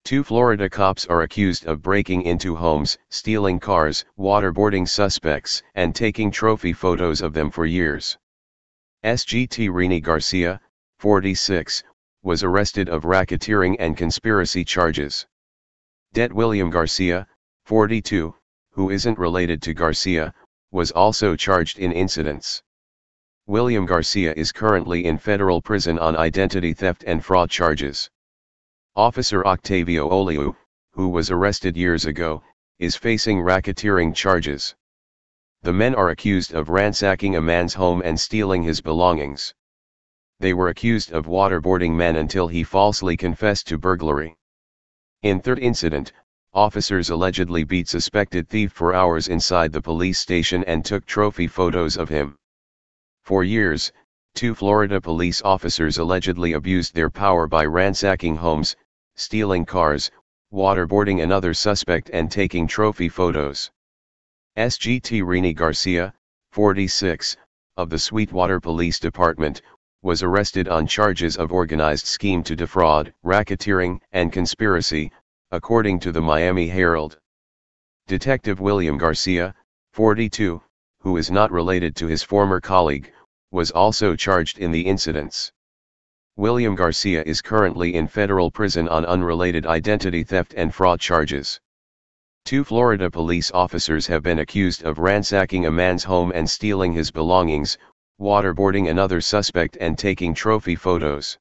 Two Florida cops are accused of breaking into homes, stealing cars, waterboarding suspects, and taking trophy photos of them for years. SGT Rini Garcia, 46, was arrested of racketeering and conspiracy charges. Det William Garcia, 42, who isn't related to Garcia, was also charged in incidents. William Garcia is currently in federal prison on identity theft and fraud charges. Officer Octavio Oliu, who was arrested years ago, is facing racketeering charges. The men are accused of ransacking a man's home and stealing his belongings. They were accused of waterboarding men until he falsely confessed to burglary. In third incident, officers allegedly beat suspected thief for hours inside the police station and took trophy photos of him. For years, two Florida police officers allegedly abused their power by ransacking homes, stealing cars, waterboarding another suspect and taking trophy photos. SGT Rini Garcia, 46, of the Sweetwater Police Department, was arrested on charges of organized scheme to defraud, racketeering, and conspiracy, according to the Miami Herald. Detective William Garcia, 42, who is not related to his former colleague, was also charged in the incidents. William Garcia is currently in federal prison on unrelated identity theft and fraud charges. Two Florida police officers have been accused of ransacking a man's home and stealing his belongings, waterboarding another suspect and taking trophy photos.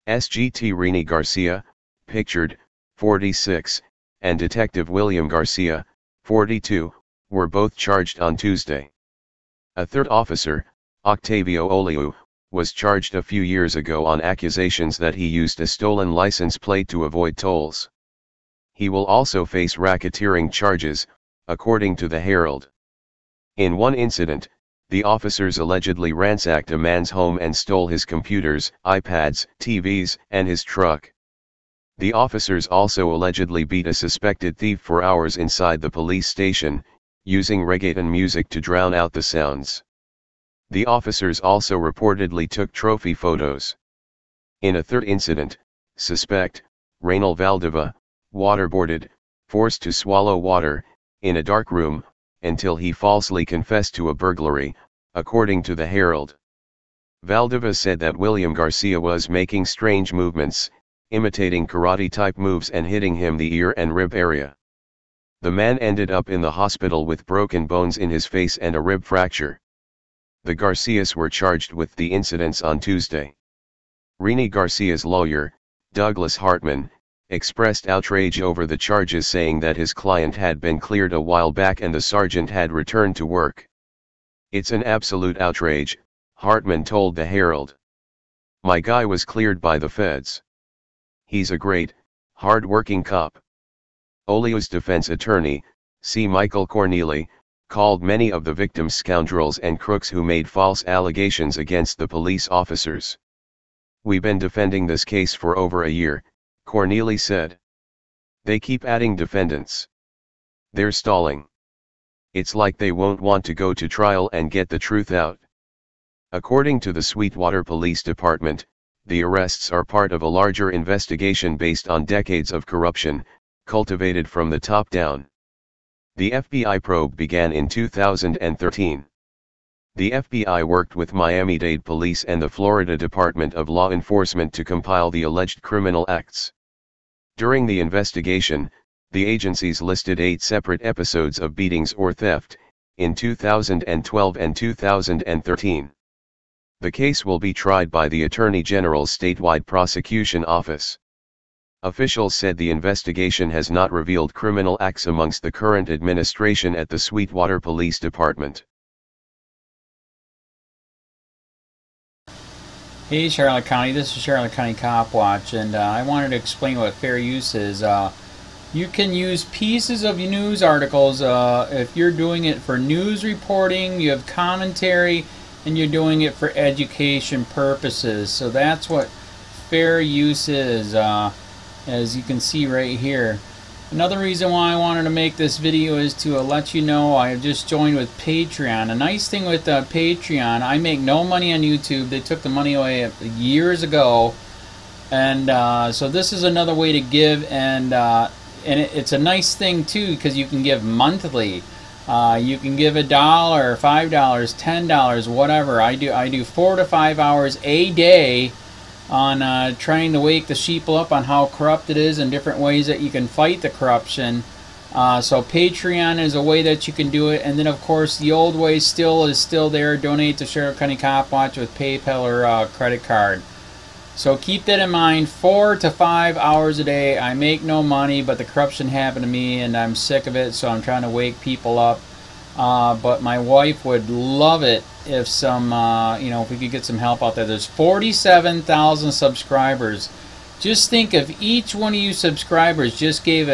SGT Rini Garcia, pictured, 46, and Detective William Garcia, 42, were both charged on Tuesday. A third officer, Octavio Oliu, was charged a few years ago on accusations that he used a stolen license plate to avoid tolls. He will also face racketeering charges, according to the Herald. In one incident, the officers allegedly ransacked a man's home and stole his computers, iPads, TVs, and his truck. The officers also allegedly beat a suspected thief for hours inside the police station, using reggaeton music to drown out the sounds. The officers also reportedly took trophy photos. In a third incident, suspect, Reynal Valdeva, waterboarded, forced to swallow water, in a dark room, until he falsely confessed to a burglary, according to the Herald. Valdeva said that William Garcia was making strange movements, imitating karate-type moves and hitting him the ear and rib area. The man ended up in the hospital with broken bones in his face and a rib fracture. The Garcias were charged with the incidents on Tuesday. Rini Garcia's lawyer, Douglas Hartman, expressed outrage over the charges, saying that his client had been cleared a while back and the sergeant had returned to work. "It's an absolute outrage," Hartman told the Herald. "My guy was cleared by the feds. He's a great, hard-working cop." Oliu's defense attorney, C. Michael Corneli, called many of the victims scoundrels and crooks who made false allegations against the police officers. "We've been defending this case for over a year," Corneli said. "They keep adding defendants. They're stalling. It's like they won't want to go to trial and get the truth out." According to the Sweetwater Police Department, the arrests are part of a larger investigation based on decades of corruption, cultivated from the top down. The FBI probe began in 2013. The FBI worked with Miami-Dade Police and the Florida Department of Law Enforcement to compile the alleged criminal acts. During the investigation, the agencies listed 8 separate episodes of beatings or theft, in 2012 and 2013. The case will be tried by the Attorney General's statewide prosecution office. Officials said the investigation has not revealed criminal acts amongst the current administration at the Sweetwater Police Department. Hey Charlotte County, this is Charlotte County Cop Watch, and I wanted to explain what fair use is. You can use pieces of news articles if you're doing it for news reporting, you have commentary, and you're doing it for education purposes. So that's what fair use is. As you can see right here. Another reason why I wanted to make this video is to let you know I have just joined with Patreon. A nice thing with Patreon, I make no money on YouTube. They took the money away years ago. And so this is another way to give, and it's a nice thing too, because you can give monthly. You can give $1, $5, $10, whatever. I do 4 to 5 hours a day on trying to wake the sheeple up on how corrupt it is and different ways that you can fight the corruption. So Patreon is a way that you can do it, and then of course the old way is still there. Donate to Sheriff County COPWATCH with PayPal or credit card. So keep that in mind. 4 to 5 hours a day. I make no money, but the corruption happened to me, and I'm sick of it. So I'm trying to wake people up. But my wife would love it if if we could get some help out there. There's 47,000 subscribers. Just think if each one of you subscribers just gave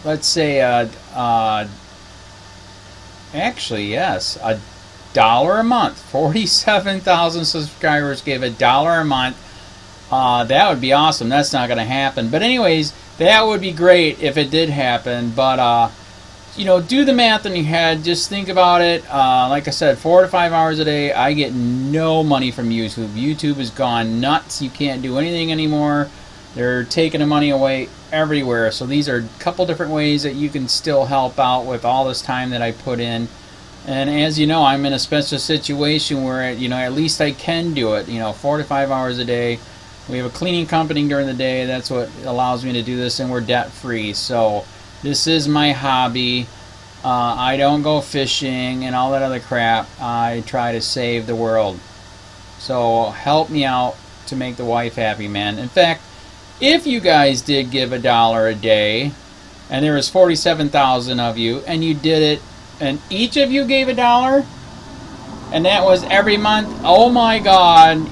let's say actually yes, $1 a month. 47,000 subscribers gave $1 a month. That would be awesome. That's not going to happen. But anyways, that would be great if it did happen. But do the math in your head. Just think about it. Like I said, 4 to 5 hours a day. I get no money from YouTube. YouTube has gone nuts. You can't do anything anymore. They're taking the money away everywhere. So these are a couple different ways that you can still help out with all this time that I put in. And as you know, I'm in a special situation where, at least I can do it, 4 to 5 hours a day. We have a cleaning company during the day. That's what allows me to do this, and we're debt free. So this is my hobby. I don't go fishing and all that other crap. I try to save the world. So help me out to make the wife happy, man. In fact, if you guys did give $1 a day, and there was 47,000 of you, and you did it, and each of you gave $1, and that was every month, oh my God,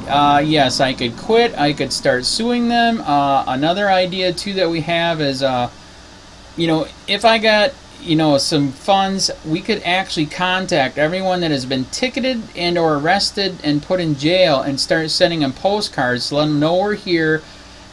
yes, I could quit. I could start suing them. Another idea too that we have is, if I got, some funds, we could actually contact everyone that has been ticketed and or arrested and put in jail and start sending them postcards to let them know we're here,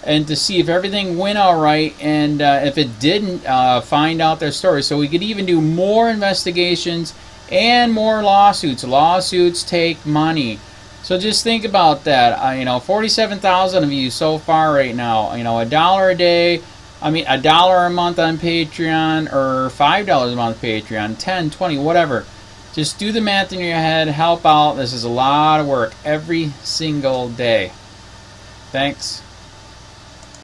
and to see if everything went all right, and if it didn't, find out their story. So we could even do more investigations and more lawsuits. Lawsuits take money. So just think about that. 47,000 of you so far right now. $1 a day. $1 a month on Patreon, or $5 a month Patreon, 10, 20, whatever. Just do the math in your head. Help out. This is a lot of work every single day. Thanks.